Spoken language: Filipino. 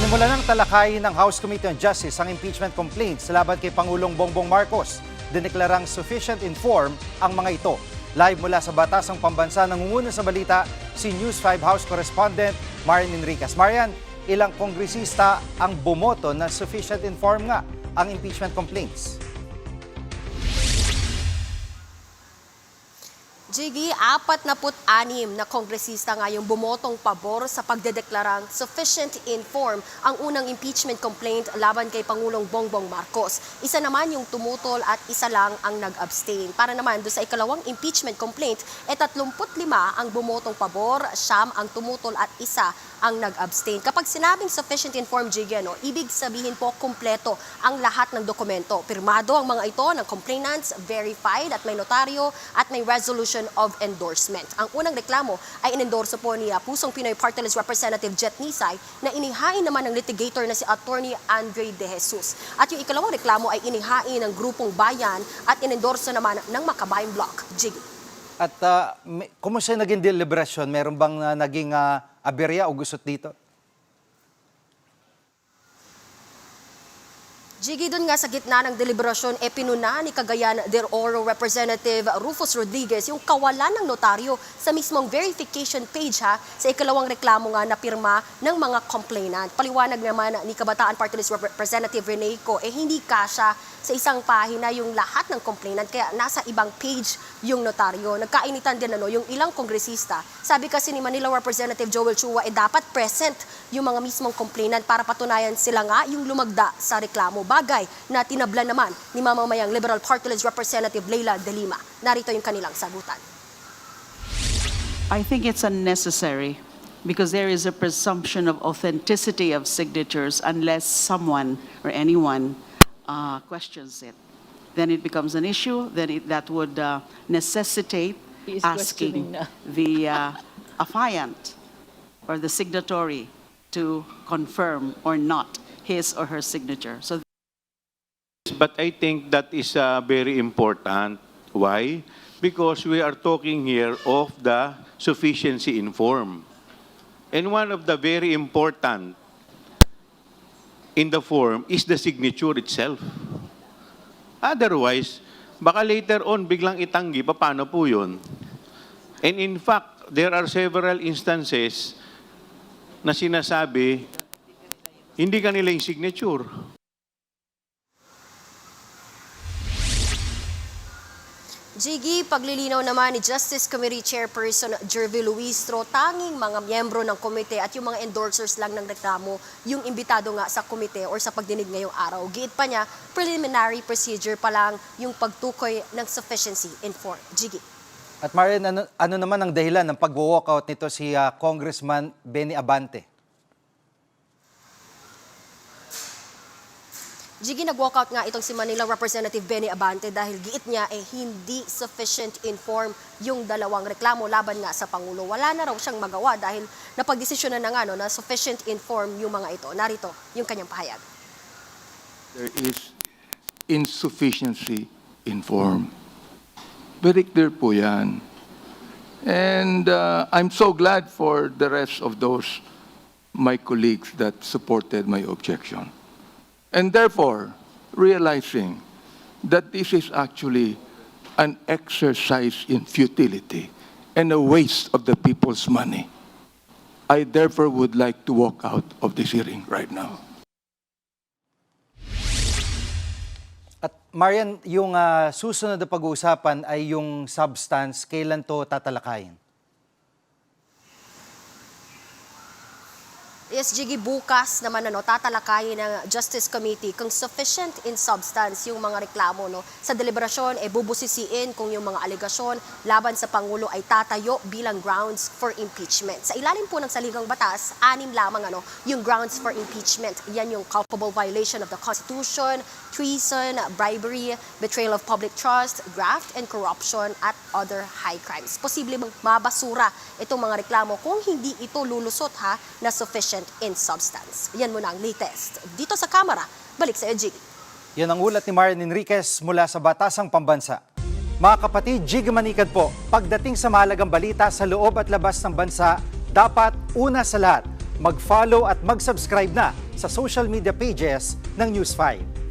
Sinimula ng talakayin ng House Committee on Justice ang impeachment complaints laban kay Pangulong Bongbong Marcos. Dineklarang sufficient inform ang mga ito. Live mula sa Batasang Pambansa, nangunguna sa balita si News 5 House Correspondent Marian Enriquez. Marian, ilang kongresista ang bumoto na sufficient inform nga ang impeachment complaints? Jiggy, 46 na kongresista nga yung bumotong pabor sa pagdedeklarang sufficient inform ang unang impeachment complaint laban kay Pangulong Bongbong Marcos. Isa naman yung tumutol at isa lang ang nag-abstain. Para naman doon sa ikalawang impeachment complaint, 35 ang bumotong pabor, 9 ang tumutol at isa ang nag-abstain. Kapag sinabing sufficient inform, Jiggy, ibig sabihin po kumpleto ang lahat ng dokumento. Pirmado ang mga ito ng complainants, verified at may notaryo at may resolution of endorsement. Ang unang reklamo ay inendorso po ni Pusong Pinoy Party List Representative Jet Nisay na inihain naman ng litigator na si Attorney Andre De Jesus. At yung ikalawang reklamo ay inihain ng Grupong Bayan at inendorso naman ng Makabayan Bloc. Jiggy. At kumusta naging deliberasyon? Meron bang naging aberya o gusot dito? Jiggy, dun nga sa gitna ng deliberasyon, pinuna ni Cagayan del Oro Representative Rufus Rodriguez yung kawalan ng notaryo sa mismong verification page sa ikalawang reklamo nga na pirma ng mga complainant. Paliwanag naman ni Kabataan Party List Representative Rene Co, hindi kasya sa isang pahina yung lahat ng complainant kaya nasa ibang page yung notaryo. Nagkainitan din yung ilang kongresista. Sabi kasi ni Manila Representative Joel Chua, dapat present yung mga mismong complainant para patunayan sila nga yung lumagda sa reklamo. Bagay na tinablan naman ni mamamayang Liberal Party List Representative Leila De Lima. Narito yung kanilang sagutan. I think it's unnecessary because there is a presumption of authenticity of signatures unless someone or anyone questions it. Then it becomes an issue, that would necessitate asking the affiant or the signatory to confirm or not his or her signature. So But I think that is very important. Why? Because we are talking here of the sufficiency in form. And one of the very important in the form is the signature itself. Otherwise, baka later on biglang itanggi, paano po yun? And in fact, there are several instances na sinasabi, hindi kanila yung signature. Jiggy, paglilinaw naman ni Justice Committee Chairperson Jervy Luistro, tanging mga miyembro ng komite at yung mga endorsers lang ng reklamo yung imbitado nga sa komite or sa pagdinig ngayong araw. Giit pa niya, preliminary procedure pa lang yung pagtukoy ng sufficiency in form. Jiggy. At Marian, ano naman ang dahilan ng pag-walkout nito si Congressman Benny Abante? Jiggy, nag-walkout nga itong si Manila Representative Benny Abante dahil giit niya hindi sufficient inform yung dalawang reklamo laban nga sa Pangulo. Wala na raw siyang magawa dahil napagdesisyonan na nga na sufficient inform yung mga ito. Narito yung kanyang pahayag. There is insufficiency in form. Very clear po yan. And I'm so glad for the rest of those, my colleagues that supported my objection. And therefore, realizing that this is actually an exercise in futility and a waste of the people's money, I therefore would like to walk out of this hearing right now. At Marian, yung susunod na pag-uusapan ay yung substance, kailan to tatalakayin? Yes, Jiggy, bukas naman tatalakayin ng Justice Committee kung sufficient in substance yung mga reklamo. Sa deliberasyon, bubusisiin kung yung mga alegasyon laban sa Pangulo ay tatayo bilang grounds for impeachment. Sa ilalim po ng saligang batas, 6 lamang yung grounds for impeachment. Yan yung culpable violation of the Constitution, treason, bribery, betrayal of public trust, graft and corruption, at other high crimes. Posible mabasura itong mga reklamo kung hindi ito lulusot na sufficient in substance. Yan muna ang latest. Dito sa Kamara, balik sa Jiggy. Yan ang ulat ni Marian Enriquez mula sa Batasang Pambansa. Mga kapatid, Jiggy Manikad po, pagdating sa mahalagang balita sa loob at labas ng bansa, dapat una sa lahat, mag-follow at mag-subscribe na sa social media pages ng News 5.